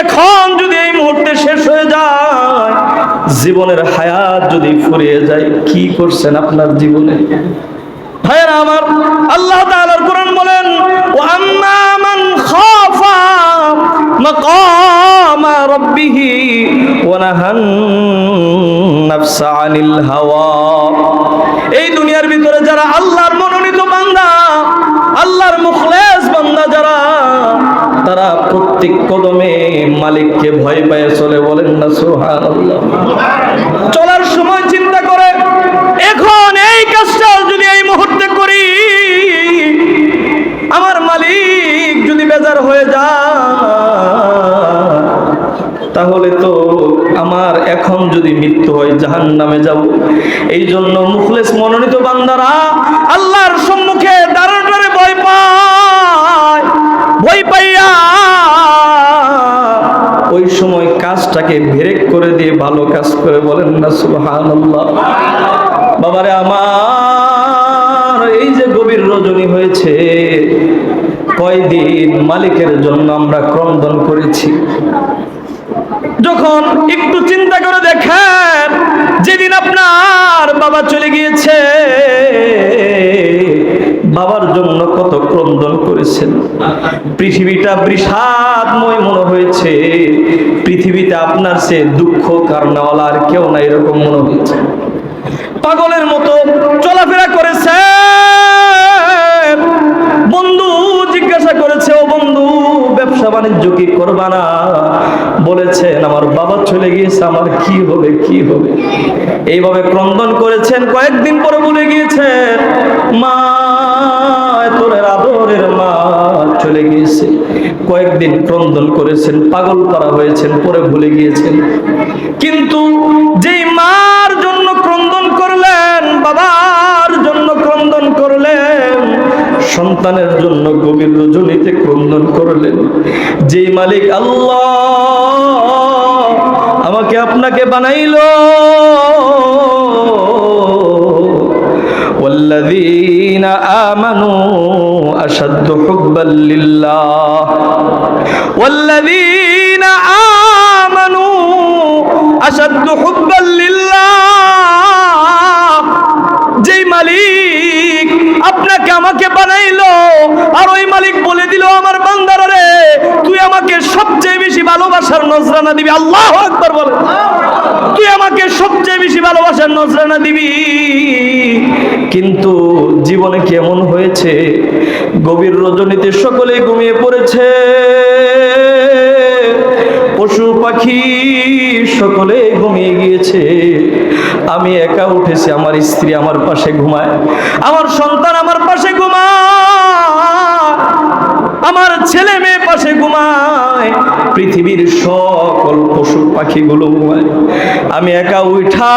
এখন যদি এই মুহূর্তে শেষ হয়ে যায়, জীবনের হায়াত যদি ফুরিয়ে যায়, কি করছেন আপনার জীবনে? ভাইরা আমার, আল্লাহ তাআলার কোরআন বলেন, ওয়া আম্মা মান খাফা মাকামা রাব্বিহি ওয়া নাহান নাফসা আনিল হাওয়া। এই দুনিয়ার ভিতরে যারা আল্লাহর মনোনীত বান্দা, আল্লাহর মুখলেস বান্দা যারা, তারা প্রত্যেক কদমে মালিককে ভয় পায় চলে। বলেন না সুবহানাল্লাহ। চলার সময় চিন্তা করে, এখন এই কাজটা যদি এই মুহূর্তে করি, আমার মালিক যদি বেজার হয়ে যায়, তাহলে তো আমার এখন যদি মৃত্যু হয় জাহান্নামে যাব। এই জন্য মুখলেস মনোনীত বান্দারা আল্লাহর সম্মুখে দাঁড়ানোরে ভয় পায়। ভয় পাইয়া ওই সময় কাজটাকে ব্রেক করে দিয়ে ভালো কাজ করে। বলেন না সুবহানাল্লাহ। বাবারে আমার, এই যে গভীর রজনী হয়েছে, কয়দিন মালিকের জন্য আমরা ক্রন্দন করেছি। যখন একটু চিন্তা করে দেখেন, যেদিন আপনার বাবা চলে গিয়েছে, বাবার জন্য কত ক্রন্দন করেছেন। পৃথিবীটা বিষাদময় মনে হয়েছে। পৃথিবীতে আপনার সে দুঃখ কারণওয়ালা আর কেউ না, এরকম মনে হয়েছে। পাগলের মতো চলাফেরা করেছে। বন্ধু জিজ্ঞাসা করেছে, ও বন্ধু, ব্যবসা বাণিজ্য কি করবা না? বলেছেন, আমার বাবা চলে গিয়েছে, আমার কি হবে কি হবে। এইভাবে ক্রন্দন করেছেন। কয়েকদিন পরে বলে গিয়েছেন, মা, তোর আদরের মা চলে গিয়েছে। কয়েকদিন ক্রন্দন করেছেন, পাগল করা হয়েছেন, পরে ভুলে গিয়েছেন। কিন্তু যেই মার জন্য ক্রন্দন করলেন, বাবার জন্য ক্রন্দন করলেন, সন্তানের জন্য গভীর রজনীতে ক্রন্দন করলেন, যেই মালিক আল্লাহ আমাকে আপনাকে বানাইলো, والذين آمنوا أشد حبا لله والذين آمنوا أشد حبا لله। যেই মালিক আপনাকে আমাকে বানাইলো, আর ওই মালিক বলে দিল, আমার বান্দারা রে, তুই আমাকে সবচেয়ে বেশি ভালোবাসার নজরানা দিবি। আল্লাহু আকবার বলে। তুই আমাকে সবচেয়ে বেশি ভালোবাসার নজরানা দিবি। কিন্তু জীবনে কেমন হয়েছে, গভীর রজনীতে সকলে ঘুমিয়ে পড়েছে, পশু পাখি সকলে ঘুমিয়ে গিয়েছে, আমি একা উঠেছি। আমার স্ত্রী আমার পাশে ঘুমায়, আমার সন্তান আমার পাশে ঘুমায়, আমার ছেলে মেয়ে পাশে ঘুমায়, পৃথিবীর সকল পশু পাখিগুলো ঘুমায়। আমি একা উঠা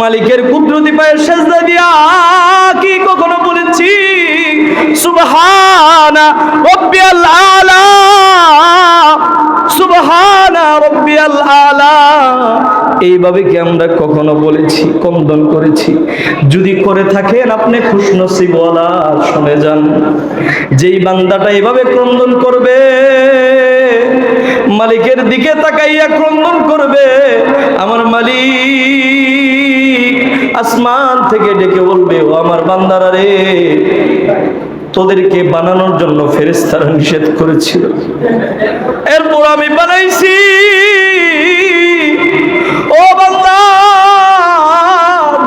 মালিকের কুদরতি পায়ে সেজদা দিয়া কি কখনো বলেছি, সুবহানা রাব্বিয়াল আলা, সুবহানা রাব্বিয়াল আলা? এইভাবে কি আমরা কখনো বলেছি, ক্রন্দন করেছি? যদি করে থাকেন আপনি খুশনসিবওয়ালা। শুনে যান, যেই বান্দাটা এইভাবে ক্রন্দন করবে, মালিকের দিকে তাকাইয়া ক্রন্দন করবে, আমার মালিক আসমান থেকে ডেকে বলবে, ও আমার বান্দারা রে, তোদেরকে বানানোর জন্য ফেরেশতারা নিষেধ করেছিল, এরপর আমি বানাইছি। ও বান্দা,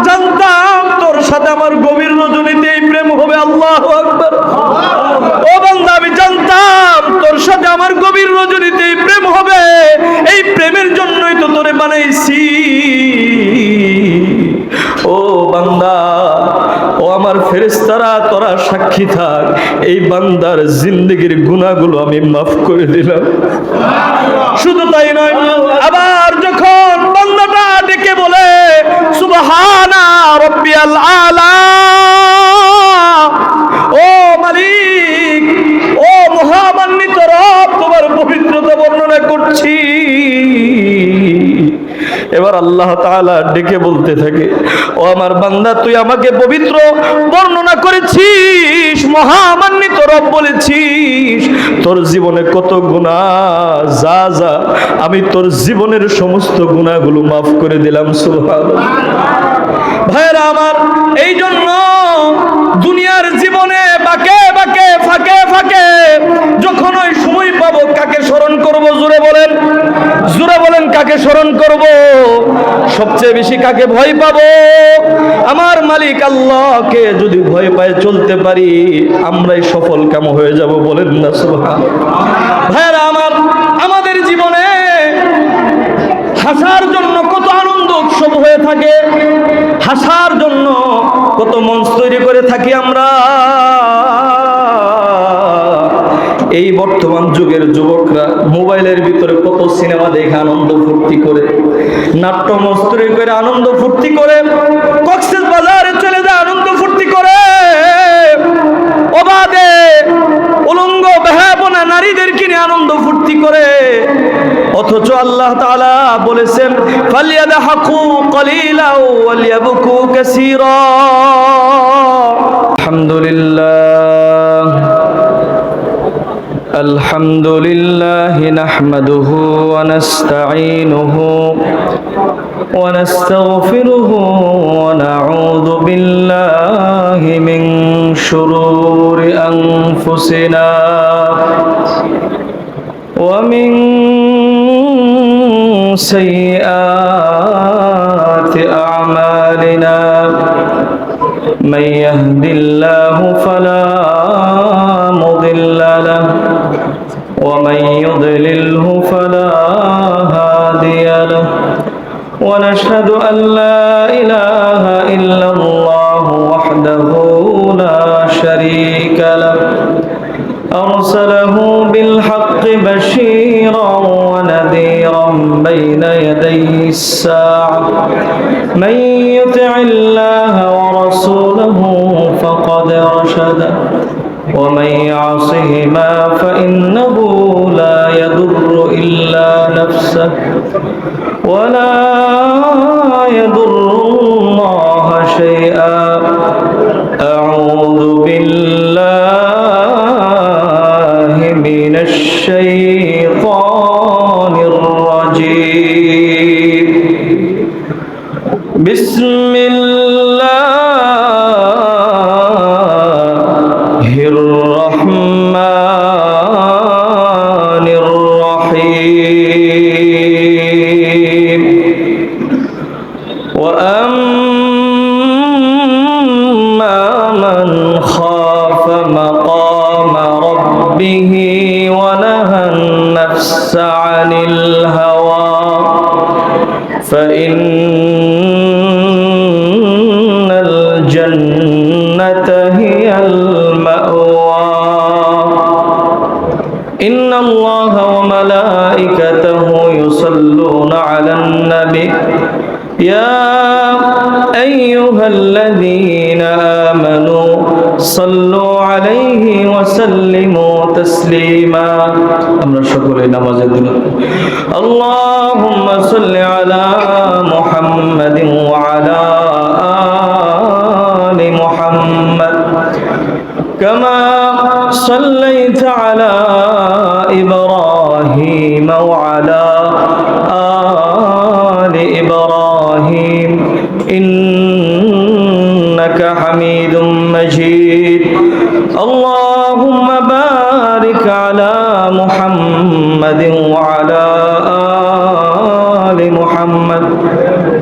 জানতাম তোর সাথে আমার গভীর রজনীতে এই প্রেম হবে। আল্লাহু আকবার। ও বান্দা, আমি জানতাম তোর সাথে আমার গভীর রজনীতে এই প্রেম হবে। এই প্রেমের জন্যই তো তোরে বানাইছি। ও বান্দা, ও আমার ফেরেশতারা, তোরা সাক্ষী থাক, এই বান্দার জিন্দেগির গুনাহগুলো আমি মাফ করে দিলাম। শুধু তাই নয়, আবার যখন বান্দাটা ডেকে বলে, সুবহানা রাব্বিয়াল আলা, ও মালিক, ও মহামান্বিত রব, তোমার পবিত্রতা বর্ণনা করছি। এবার আল্লাহ তাআলা ডেকে বলতে থাকে, ও আমার বান্দা, তুই আমাকে পবিত্র বর্ণনা করেছিস, মহামান্বিত রব বলেছিস, তোর জীবনে কত গুনাহ, যা যা আমি তোর জীবনের সমস্ত গুনাহগুলো মাফ করে দিলাম। সুবহানাল্লাহ। ভাইরা আমার, এই জন্য দুনিয়ার জীবনে বাঁকে বাঁকে ফাঁকে ফাঁকে যখন ওই সময় পাবো, কাকে স্মরণ করব? জোরে বলেন, জোরে বলেন, কাকে স্মরণ করব? সবচেয়ে বেশি কাকে ভয় পাবো? আমার মালিক আল্লাহকে যদি ভয় পায় চলতে পারি, আমরাই সফল কাম হয়ে যাব। বলেন না সুবহানাল্লাহ। ভাইরা আমার, আমাদের জীবনে হাসার জন্য কত আনন্দ উৎসব হয়ে থাকে, হাসার জন্য কত মঞ্চ তৈরি করে থাকি আমরা। এই বর্তমান যুগের যুবকরা মোবাইলের ভিতরে কত সিনেমা দেখে আনন্দ ফুর্তি করে, নাট্য মঞ্চ তৈরি করে আনন্দ ফুর্তি করে, কক্সেস বাজারে চলে যায় আনন্দ ফুর্তি করে, অবাধে উলঙ্গ বেহায়াপনা নারীদের কিনে আনন্দ ফুর্তি করে। অথচ আল্লাহ তাআলা বলেছেন, ফালিয়াদহাকু কালিলা ওয়ালিয়াবকু কাসীরা। আলহামদুলিল্লাহ, আলহামদুলিল্লাহ নাহমাদুহু ওয়া নাস্তাঈনুহু ওয়া নাস্তাগফিরুহু ওয়া নাউযু বিল্লাহি মিন শুরুরি আনফুসিনা ওয়া মিন সাইয়্যাতি আ'মালিনা। من يهد الله فلا مضل له ومن يضلله فلا هادي له ونشهد أن لا إله إلا الله وحده لا شريك له أرسله بالحق بشيرا ونذيرا بين يدي الساعة من يطع الله ورسوله فقد رشد ومن يعصهما فإنه لا يضر إلا نفسه ولا يضر الله شيئا. أعوذ بالله من الشيطان الرجيم. بسم الله الرحمن الرحيم. وأما من خاف مقام ربه ونهى النفس عن الهوى فإن الجنة هي المأوى. إن الله وملائكته يصلون على النبي يا أيها الذين آمنوا صلوا عليه وسلموا تسليما. আমরা সকলে নামাজে দিন। اللهم صل على محمد وعلى آل محمد كما صليت على إبراهيم وعلى آل إبراهيم إنك حميد مجيد. اللهم بارك على محمد وعلى آل محمد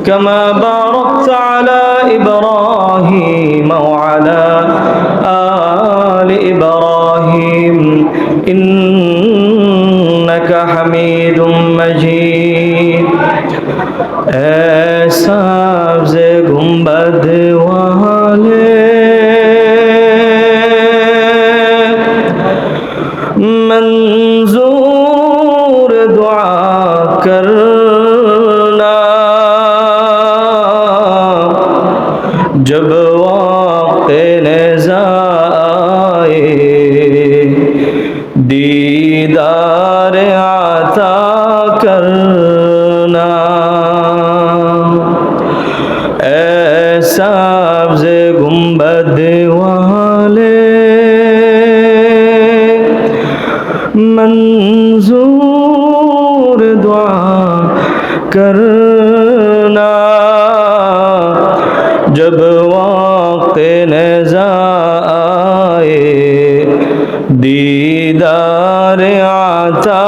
كما باركت على إبراهيم وعلى آل إبراهيم إنك حميد مجيد. ऐसा से गुंबद वाले मंजूर दुआ करना जब वक्त नेज़ा आए दीदार आता करना. मंजूर दुआ करना जब वक्त नज़ा आए दीदार आता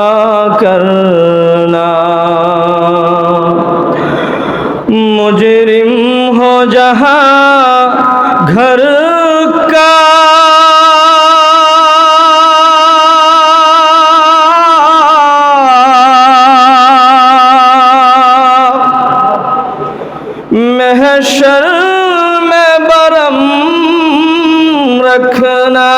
करना मुजरिम हो जहाँ घर का महशर में बरम रखना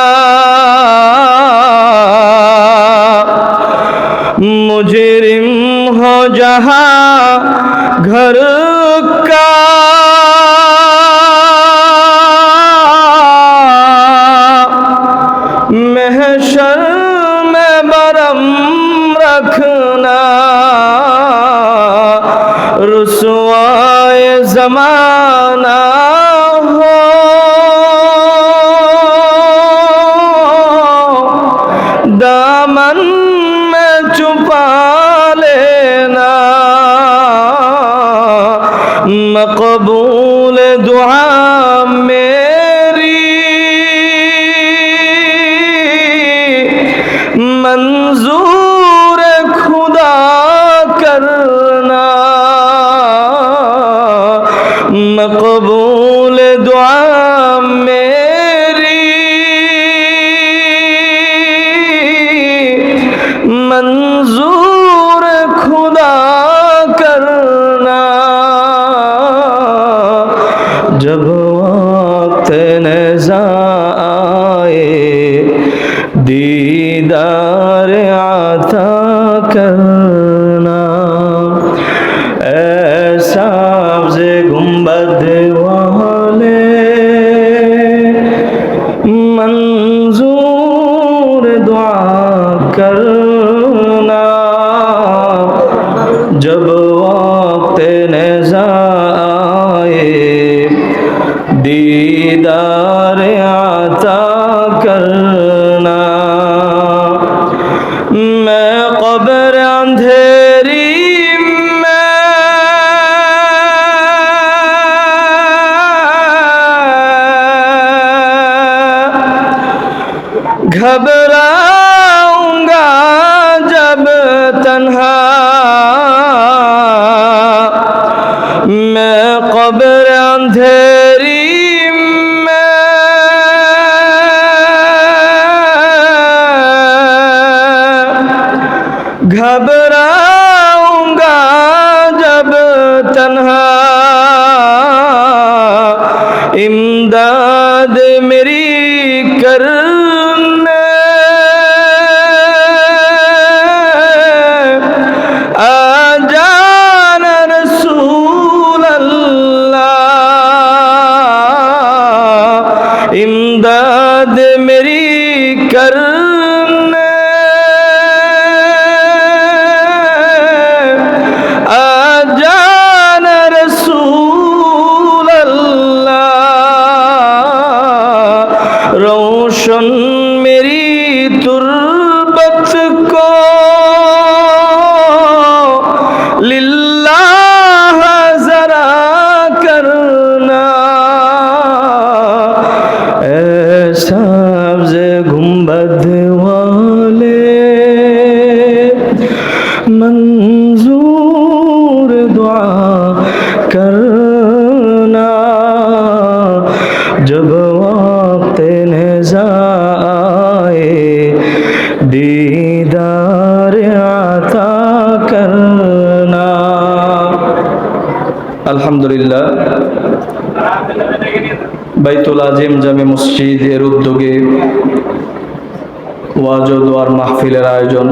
मुजरिम हो जहाँ घर का महशर में बरम रखना रुसवाए ज़माना हो दामन में छुपा लेना मक़बूल दुआ मेरी मंजूर खुदा करना मक़बूल दुआ मेरी मंजूर खुदा करना जब वक्त नज़ा आए दीदार आता करना ऐसा से गुंबद वाले मंजूर दुआ करना जब वक्त नज़ा आए दीदार आता करना मैं क़ब्र अंधेरी घबराऊंगा जब तन्हा मैं क़ब्र अंधेरी में घबराऊंगा जब तन्हा इमदाद मेरी करने आ जाना रसूल अल्लाह इमदाद मेरी करने आ जाना रसूल अल्लाह रोशन मेरी तुर्बत को लिल्लाह जरा करना ऐसा गुंबद वाले मंजूर दुआ करना जब वक्त नज़ा आए दीदार आता करना। আলহামদুলিল্লাহ বাইতুল আজিম জামে মসজিদের উদ্যোগে ওয়াজ ও দোয়ার মাহফিলের আয়োজন।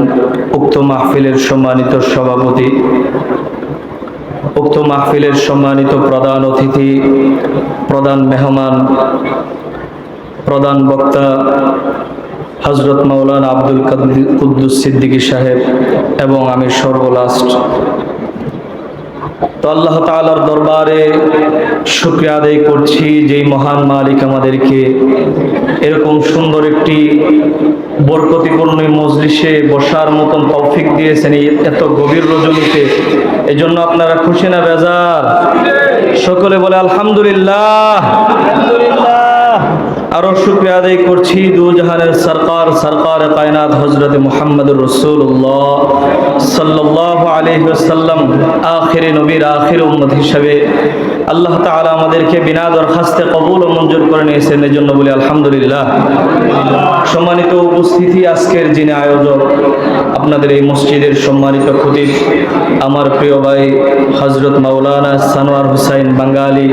উক্ত মাহফিলের সম্মানিত সভাপতি, উক্ত মাহফিলের সম্মানিত প্রধান অতিথি, প্রধান মেহমান, প্রধান বক্তা হযরত মাওলানা আব্দুল কুদ্দুস সিদ্দিকী সাহেব এবং আমি সর্বলাস্ট তো আল্লাহ তাআলার দরবারে শুকরিয়া আদায় করছি যেই মহান মালিক আমাদেরকে এরকম সুন্দর একটি বরকতিপূর্ণ মজলিসে বসার মতন তৌফিক দিয়েছেন এত গভীর রজনীতে। এজন্য আপনারা খুশি না বেজার? সকলে বলে আলহামদুলিল্লাহ। আরো শুকরিয়া আদায় করছি দু জাহানের সরকার কায়নাত হযরত মুহাম্মদুর রাসূলুল্লাহ সাল্লাল্লাহু আলাইহি ওয়াসাল্লাম আখিরি নবীর আখির উম্মত হিসেবে আল্লাহ তাআলা আমাদেরকে বিনা দরখাস্তে কবুল ও মঞ্জুর করে নিয়েছেন, এজন্য বলি আলহামদুলিল্লাহ। সম্মানিত উপস্থিতি, আজকের যিনি আয়োজক আপনাদের এই মসজিদের সম্মানিত খতিব আমার প্রিয় ভাই হযরত মাওলানা সানোয়ার হুসাইন বাঙ্গালী,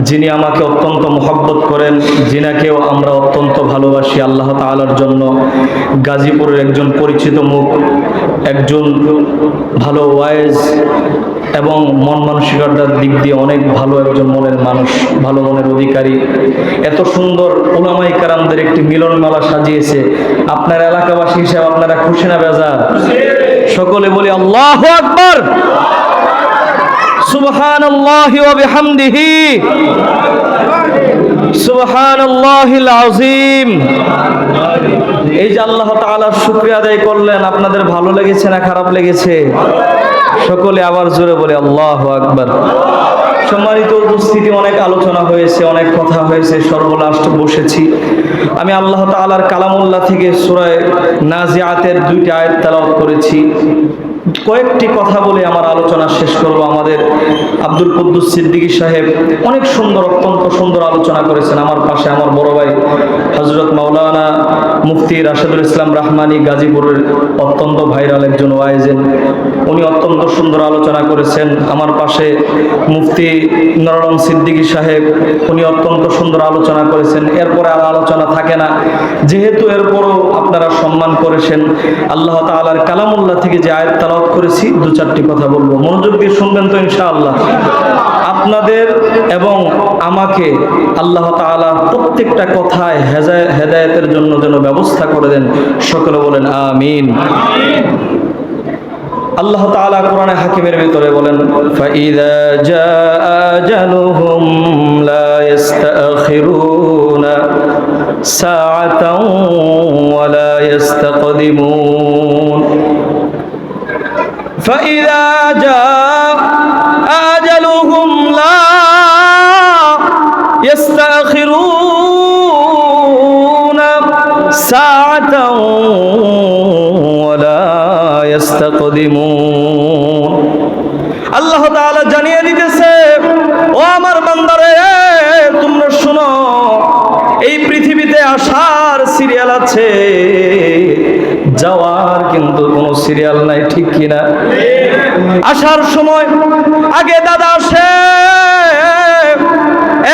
যিনি আমাকে অত্যন্ত মহব্বত করেন, যিনাকেও আমরা অত্যন্ত ভালোবাসি আল্লাহ তাআলার জন্য। গাজীপুরের একজন পরিচিত মুখ, একজন ভালো ওয়াইজ এবং মন মানসিকতার দিক দিয়ে অনেক ভালো একজন মনের মানুষ, ভালো মনের অধিকারী। এত সুন্দর উলামায়ে কেরামদের একটি মিলন মেলা সাজিয়েছে। আপনার এলাকাবাসী হিসেবে আপনারা খুশি না বেজার? সকলে বলি আল্লাহু আকবার, সুবহানাল্লাহি ওয়া বিহামদিহি, সুবহানাল্লাহিল আযীম। এই যে আল্লাহ তাআলার শুকরিয়া আদায় করলেন, আপনাদের ভালো লেগেছে না খারাপ লেগেছে? সকলে আবার জোরে বলে আল্লাহু আকবার। সম্মানিত উপস্থিতি, অনেক আলোচনা হয়েছে, অনেক কথা হয়েছে, সর্বলাস্ট বসেছি আমি আল্লাহ তাআলার কালামুল্লাহ থেকে সূরা নাজিআতের 2টি আয়াত তেলাওয়াত করেছি। কয়েকটি কথা বলে আমার আলোচনা শেষ করব। আমাদের আব্দুল কুদ্দুস সিদ্দিকী সাহেব অনেক সুন্দর, অত্যন্ত সুন্দর আলোচনা করেছেন। আমার পাশে আমার বড় ভাই হযরত মাওলানা মুফতি রাশেদুল ইসলাম রাহমানী, গাজীপুরের অত্যন্ত ভাইরাল একজন ওয়াইজেন, উনি অত্যন্ত সুন্দর আলোচনা করেছেন। আমার পাশে মুফতি নরম সিদ্দিকী সাহেব, উনি অত্যন্ত সুন্দর আলোচনা করেছেন। এরপরে আর আলোচনা থাকে না, যেহেতু এরপরও আপনারা সম্মান করেছেন। আল্লাহ তাআলার কালামুল্লাহ থেকে যে আয়াত তেলাওয়াত করেছি, 2-4টি কথা বলবো, মনোযোগ দিয়ে শুনবেন তো ইনশাআল্লাহ। আপনাদের এবং আমাকে আল্লাহ তাআলা প্রত্যেকটা কথায় হেদায়েতের জন্য যেন ব্যবস্থা করে দেন। সকলে বলেন আমিন। আল্লাহ তাআলা কোরআনে হাকিমের ভিতরে বলেন, ফাইযা জাআ আজালুহুম লা ইস্তাখিরুনা সাআতাও ওয়া লা ইস্তাকদিমুন। ফাইযা জাআ আজালুহুম লা ইস্তাখিরুনা সাআতাও ওয়া লা ইস্তাকদিমুন। আল্লাহ তাআলা জানিয়ে দিতেছে, ও আমার বান্দারে, তোমরা শোনো, এই পৃথিবীতে আসার সিরিয়াল আছে, যাওয়ার কিন্তু কোনো সিরিয়াল নাই, ঠিক কিনা? আসার সময় আগে দাদা আসে,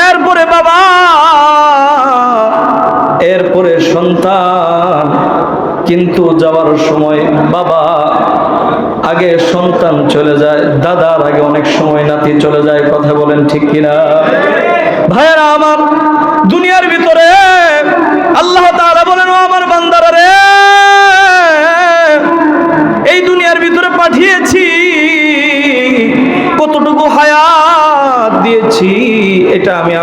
এরপরে বাবা, এরপরে সন্তান। কিন্তু যাওয়ার সময় বাবা আগে সন্তান চলে যায়, দাদার আগে অনেক সময় নাতি চলে যায়। কথা বলেন ঠিক কিনা? ভাইয়েরা আমার, দুনিয়ার ভিতরে আল্লাহ তাআলা বলেন, ও আমার বান্দারা রে, এই দুনিয়ার ভিতরে পাঠিয়েছি, কতটুকু হায়াত দিয়েছি এটা আমি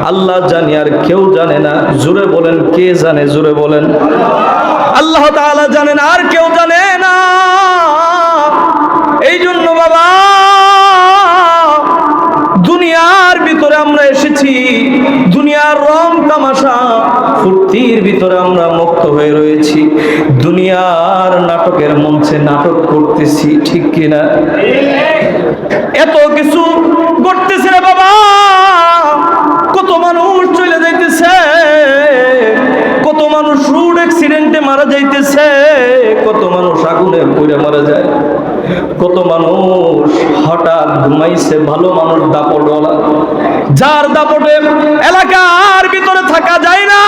আল্লাহ জানি, আর কেউ জানে না। জোরে বলেন, কে জানে? জোরে বলেন। আল্লাহ তাআলা জানেন, আর কেউ জানে না। এই জন্য বাবা, দুনিয়ার ভিতরে আমরা এসেছি, দুনিয়ার রং তামাশা ফুর্তির ভিতরে আমরা মুক্ত হয়ে রয়েছি, দুনিয়ার নাটকের মঞ্চে নাটক করতেছি, ঠিক কিনা? এত কিছু ঘটতেছে রে বাবা, কত মানুষ চলে যাইতেছে, কত মানুষ রোড অ্যাক্সিডেন্টে মারা যাইতেছে, কত মানুষ আগুনে পুড়ে মারা যায়, কত মানুষ হঠাৎ ঘুমাইছে, ভালো মানুষ দাপটওয়ালা, যার দাপটে এলাকার ভিতরে থাকা যায় না,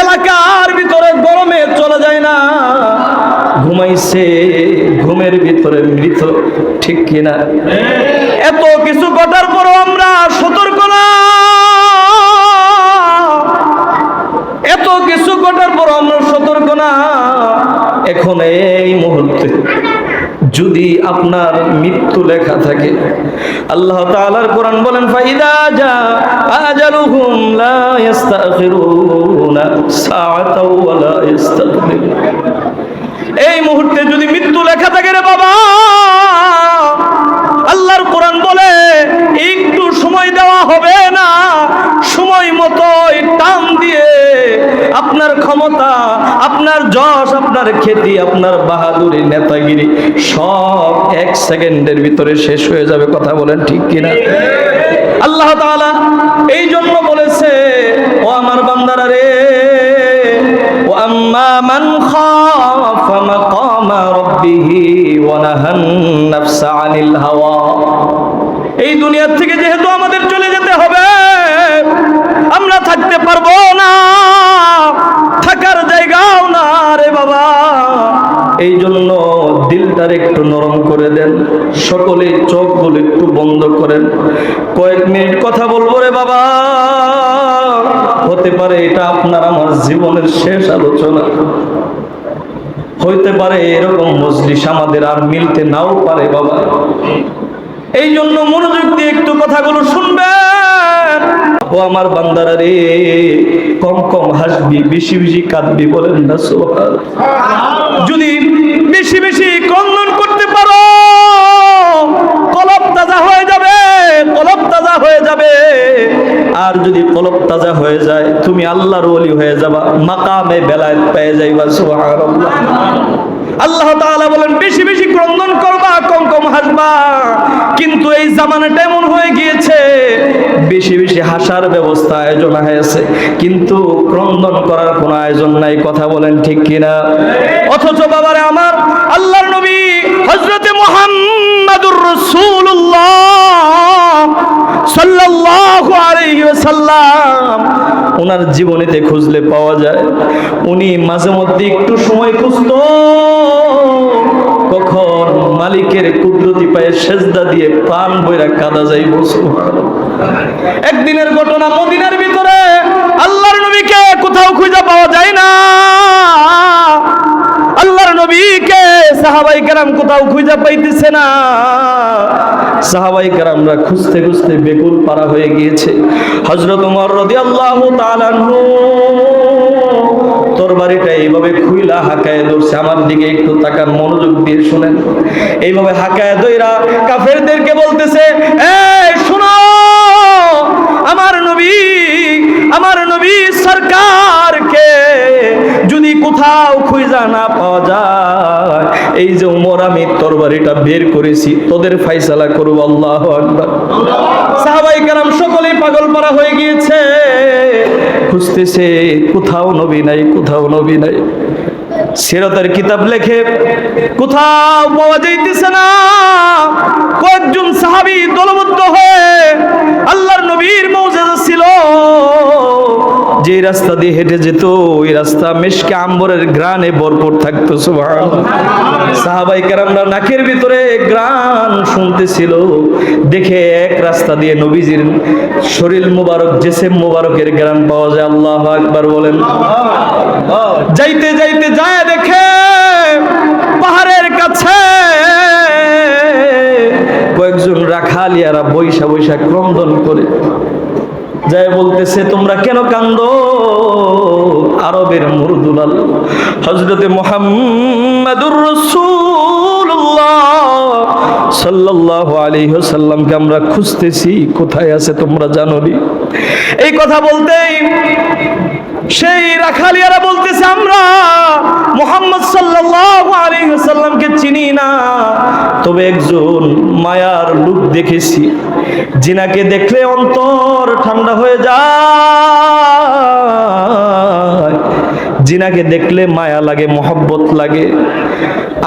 এলাকার ভিতরে গরমে চলা যায় না, ঘুমাইছে, ঘুমের ভিতরে মৃত, ঠিক কিনা? এত কিছু ঘটার পরও আমরা সতর্ক না, এত কিছু ঘটার পর আমরা সতর্ক না। এখন এই মুহূর্তে যদি আপনার মৃত্যু লেখা থাকে, আল্লাহ তাআলার কোরআন বলেন ফাইদা জা আজালুহুম লা ইস্তাখিরুনা সাআতাও ওয়া লা ইস্তাকদিরুন। এই মুহূর্তে যদি মৃত্যু লেখা থাকে রে বাবা, আল্লাহর কোরআন বলে একটু সময় দেওয়া হবে না, সময় মতোই টান দিয়ে আপনার ক্ষমতা, আপনার যশ, আপনার খ্যাতি, আপনার বাহাদুরি, নেতাগিরি সব 1 সেকেন্ডের ভিতরে শেষ হয়ে যাবে। কথা বলেন ঠিক কিনা? আল্লাহ তাআলা এই জন্য বলেছে, ও আমার বান্দারা রে, ও আম্মা মান খাফা মাকামা রাব্বিহি ওয়া নাহান নাফসা আনিল হাওয়া। এই দুনিয়ার থেকে যেহেতু আমাদের চলে যেতে হবে, আমরা থাকতে পারবো না, থাকার জায়গাও না রে বাবা। এই জন্য দিলটার একটু নরম করে দেন, সকলে চোখগুলো একটু বন্ধ করেন, কয়েক মিনিট কথা বলবো রে বাবা। হতে পারে এটা আপনার আমার জীবনের শেষ আলোচনা, হইতে পারে এরকম মজলিস আমাদের আর মিলতে নাও পারে বাবা। এই জন্য মনোযোগ দিয়ে একটু কথাগুলো শুনবেন। ও আমার বান্দারা রে, কম কম হাসবি, বেশি বেশি কাঁদবি, বলেন না সুবহানাল্লাহ। যদি বেশি বেশি ক্রন্দন করতে পারো, কলব তাজা হয়ে যাবে, কলব তাজা হয়ে যাবে। আর যদি কলব তাজা হয়ে যায়, তুমি আল্লাহর ওলি হয়ে যাবা, মাকামে বেলায়েত পেয়ে যাইবা। সুবহানাল্লাহ। আল্লাহ তাআলা বলেন বেশি বেশি ক্রন্দন করবা, কম কম হাসবা। কিন্তু এই জামানাটা এমন হয়ে গিয়েছে, বেশি বেশি হাসার ব্যবস্থা আয়োজন হয়েছে, কিন্তু ক্রন্দন করার কোনো আয়োজন নাই। কথা বলেন ঠিক কিনা? অথচ বাবারে আমার, আল্লাহর নবী হযরতে মুহাম্মাদুর রাসূলুল্লাহ সাল্লাল্লাহু আলাইহি ওয়াসাল্লাম, ওনার জীবনীতে খুঁজলে পাওয়া যায়, উনি মাঝে মধ্যে একটু সময় খুঁজতো, কখন মালিকের কুদরতি পায়ে সেজদা দিয়ে প্রাণ বইরা কাঁদা যাইব। একদিনের ঘটনা, মদিনার ভিতরে আল্লাহর নবীকে কোথাও খুঁজে পাওয়া যায় না, আল্লাহর নবীকে সাহাবায়ে কেরাম কোথাও খুঁজে পাইতেছে না। সাহাবায়ে কেরামরা খুঁজতে খুঁজতে বেকুল পারা হয়ে গিয়েছে। হযরত ওমর রাদিয়াল্লাহু তাআলা আনহু তরবারিটা এইভাবে খুইলা হাকায়ে ধরছে। আমার দিকে একটু তাকান, মনোযোগ দিয়ে শুনেন। এইভাবে হাকায়ে ধইরা কাফেরদেরকে বলতেছে, এই শুনো, আমার নবী সরকারকে যদি কোথাও খুঁজা না পাওয়া যায়, এই যে ওমর আমি তরবারিটা বের করেছি, তোদের ফায়সালা করব। আল্লাহু আকবার। সাহাবায়ে কেরাম সকলেই পাগল পারা হয়ে গিয়েছে, খুঁজতেছে, কোথাও নবী নাই, কোথাও নবী নাই। সিরাতের কিতাব লেখে কোথাও পাওয়া যাইতেছে না। কয়েকজন সাহাবী দলবদ্ধ হয়ে, আল্লাহর নবীর মুজিজা ছিল, যে রাস্তা দিয়ে হেঁটে যেত ওই রাস্তা মিশকে আম্বরের ঘ্রাণে ভরপুর থাকতো। সুবহানাল্লাহ। সাহাবায়ে কেরামরা নাকের ভিতরে ঘ্রাণ শুনতেছিল, দেখে এক রাস্তা দিয়ে নবীজির শরীর মুবারক, জিসম মুবারকের ঘ্রাণ পাওয়া যায়। আল্লাহু আকবার বলেন। যাইতে যাইতে যায় দেখে পাহাড়ের কাছে কয়েকজন রাখালিয়ারা বৈশা বৈশা ক্রন্দন করে যায়, বলতেছে, তোমরা কেন কান্দো? আরবের মুরদুলাল হযরতে মুহাম্মাদুর রাসূলুল্লাহ সাল্লাল্লাহু আলাইহি ওয়াসাল্লামকে আমরা খুঁজতেছি, কোথায় আছে তোমরা জানো নি? এই কথা বলতেই সেই রাখালিয়ারা বলতেছে, আমরা মুহাম্মদ সাল্লাল্লাহু আলাইহি ওয়াসাল্লামকে চিনি না, তবে একজন মায়ার লোক দেখেছি, যিনাকে দেখলে অন্তর ঠান্ডা হয়ে যায়, যিনাকে দেখলে মায়া লাগে, মহব্বত লাগে।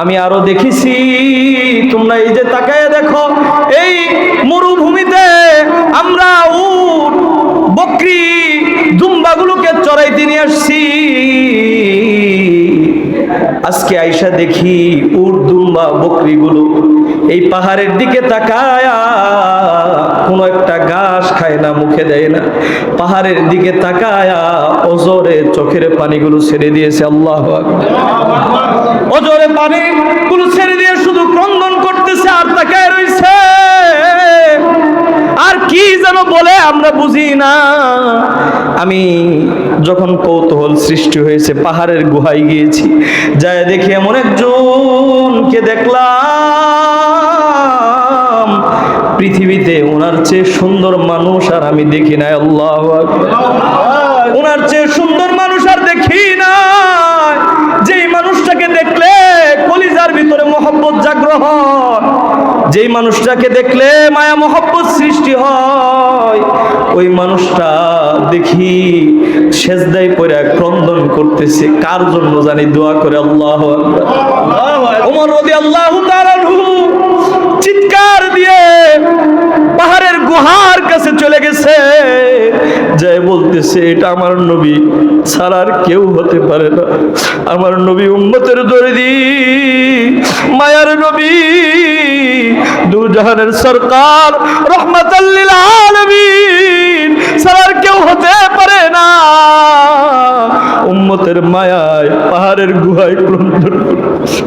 আমি আরো দেখেছি, তোমরা এই যে তাকায় দেখো, এই মরুভূমিতে আমরা উট, বকরি, দুম্বাগুলোকে চড়াইতে নিয়ে আসছি, আজকে আইসা দেখি উট দুম্বা বকরিগুলো এই পাহাড়ের দিকে তাকায়া কোনো একটা ঘাস খায় না, মুখে দেয় না, পাহাড়ের দিকে তাকায়া অজরে চোখের পানিগুলো ছেড়ে দিয়েছে। আল্লাহু আকবার। অজরে পানিগুলো ছেড়ে দিয়ে শুধু ক্রন্দন করতেছে আর তাকায় রইছে। আর কি যেন বলে আমরা বুঝি না। আমি যখন কৌতূহল সৃষ্টি হয়েছে পাহাড়ের গুহায় গিয়েছি, যায় দেখি এমন একজনকে দেখলাম পৃথিবীতে ওনার চেয়ে সুন্দর মানুষ আর আমি দেখি না। আল্লাহু আকবার। ওনার চেয়ে সুন্দর মানুষ আর দেখি না। যেই মানুষটাকে দেখলে কলিজার ভিতরে মহব্বত জাগ্রত হয়, যেই মানুষটাকে দেখলে মায়া মহব্বত সৃষ্টি হয়, ওই মানুষটা দেখি সেজদায় পড়ে ক্রন্দন করতেছে। কার জন্য জানি? দোয়া করে। আল্লাহু আকবার। ওমর রাদিয়াল্লাহু তাআলা আনহু চিৎকার দিয়ে পাহাড়ের গুহার কাছে চলে গেছে, যাই বলতেছে এটা আমার নবী ছাড়া আর কেউ হতে পারে না। আমার নবী উম্মতের দরদি, মায়ার নবী, দুজাহানের সরকার, রহমাতাল লিল আলামিন ছাড়া আর কেউ হতে পারে না। উম্মতের মায়ায় পাহাড়ের গুহায় ক্রন্দন করতেছে।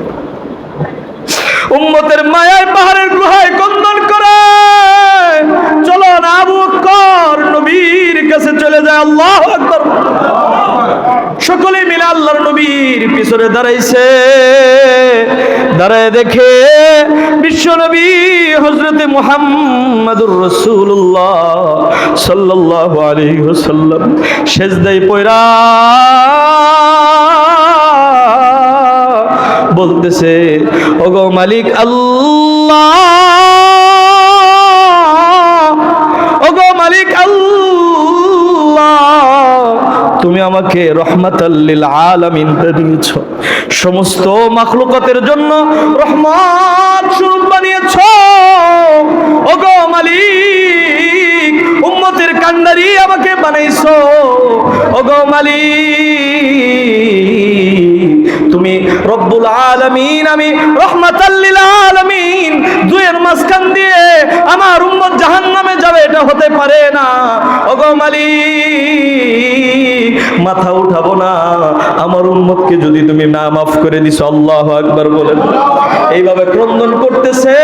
উম্মতের মায়ায় পাহাড়ের গুহায় ক্রন্দন করে। চলো না আবু বকর নবীর কাছে চলে যায়। আল্লাহু আকবার। সকলে মিলে আল্লাহর নবীর পিছনে দাঁড়াইছে। দাঁড়ায় দেখে বিশ্ব নবী হযরতে মুহাম্মদুর রাসূলুল্লাহ সাল্লাল্লাহু আলাইহি ওয়াসাল্লাম সেজদায় পড়া বলতেছে, ওগো মালিক আল্লাহ, ওগো মালিক আল্লাহ, তুমি আমাকে রহমাতাল লিল আলামিন দিয়েছো, সমস্ত মাখলুকাতের জন্য রহমত স্বরূপ বানিয়েছো। ওগো মালিক, উম্মতের কান্ডারি আমাকে বানাইছো। ওগো মালিক, তুমি রব্বুল আলামিন, আমি রহমাতাল লিল আলামিন। দুয়ের মাঝখান দিয়ে আমার উম্মত জাহান্নামে যাবে, এটা হতে পারে না। ওগো মালিক, মাথা উঠাবো না আমার উম্মতকে যদি তুমি না মাফ করে দিছো। আল্লাহু আকবার বলেন। এইভাবে ক্রন্দন করতেছে।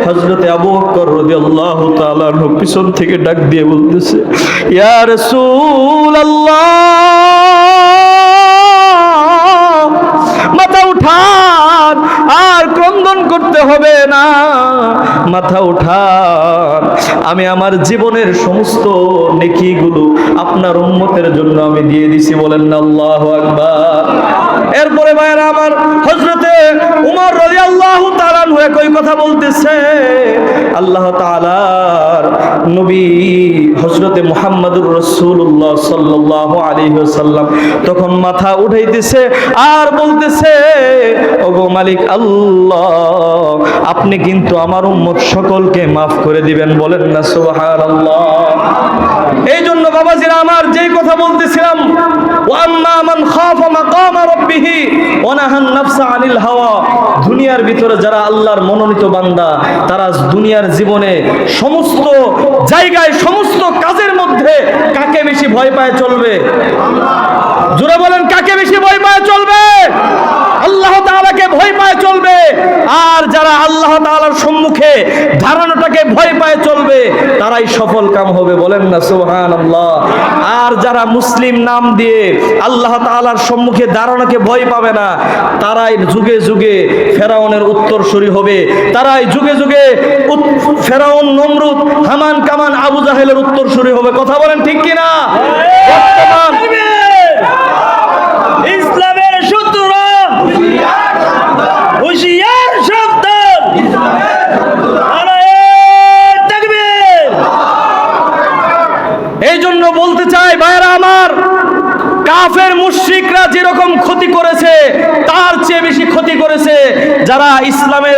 হযরতে আবু বকর রাদিয়াল্লাহু তাআলা আনহু পিছন থেকে ডাক দিয়ে বলতেছে, ইয়া রাসূলুল্লাহ, মাথা উঠান, আর ক্রন্দন করতে হবে না, মাথা উঠান। আমি আমার জীবনের সমস্ত নেকিগুলো আপনার উম্মতের জন্য আমি দিয়ে দিছি। বলেন না আল্লাহু আকবার। এরপরে ভাইরা আমার, হযরতে উমর রাদিয়াল্লাহু তাআলা আনহু একই কথা বলতেছে। আল্লাহ তাআলার নবী হযরতে মুহাম্মদুর রাসূলুল্লাহ সাল্লাল্লাহু আলাইহি ওয়াসাল্লাম তখন মাথা উঠাইতেছে আর বলতেছে, ওগো মালিক আল্লাহ, আপনি কিন্তু আমার উম্মত সকলকে মাফ করে দিবেন। বলেন না সুবহানাল্লাহ। এই জন্য বাবাজিরা আমার, যেই কথা বলতেছিলাম, ওয়া আম্মা মান খাফা মাকামা রাব্বিহি ওয়া নাহান নাফসা আনিল হাওয়া, দুনিয়ার ভিতরে যারা আল্লাহর মনোনীত বান্দা, তারা দুনিয়ার জীবনে সমস্ত জায়গায় সমস্ত কাজের মধ্যে কাকে বেশি ভয় পায় চলবে? জোরে বলেন, কাকে বেশি ভয় পায় চলবে? আল্লাহ তাআলাকে ভয় পায় চলবে। আর যারা আল্লাহ তাআলার সম্মুখে দাঁড়ানোটাকে ভয় পায় চলবে, তারাই সফল কাম হবে। বলেন না সুবহানাল্লাহ। আর যারা মুসলিম নাম দিয়ে আল্লাহ তাআলার সম্মুখে দাঁড়ানোকে ভয় পাবে না, তারাই যুগে যুগে ফেরাউনের উত্তরসূরি হবে। তারাই যুগে যুগে ফেরাউন, নমরুদ, হামান, কামান, আবু জাহেলের উত্তরসূরি হবে। কথা বলেন ঠিক কিনা? বর্তমান ইসলামের শত্রু হুঁশিয়ার সাবধান, এই জন্য বলতে চাই ভাইরা আমার, কাফের মুশরিকরা যেরকম ক্ষতি করেছে তার চেয়ে বেশি ক্ষতি করেছে যারা ইসলামের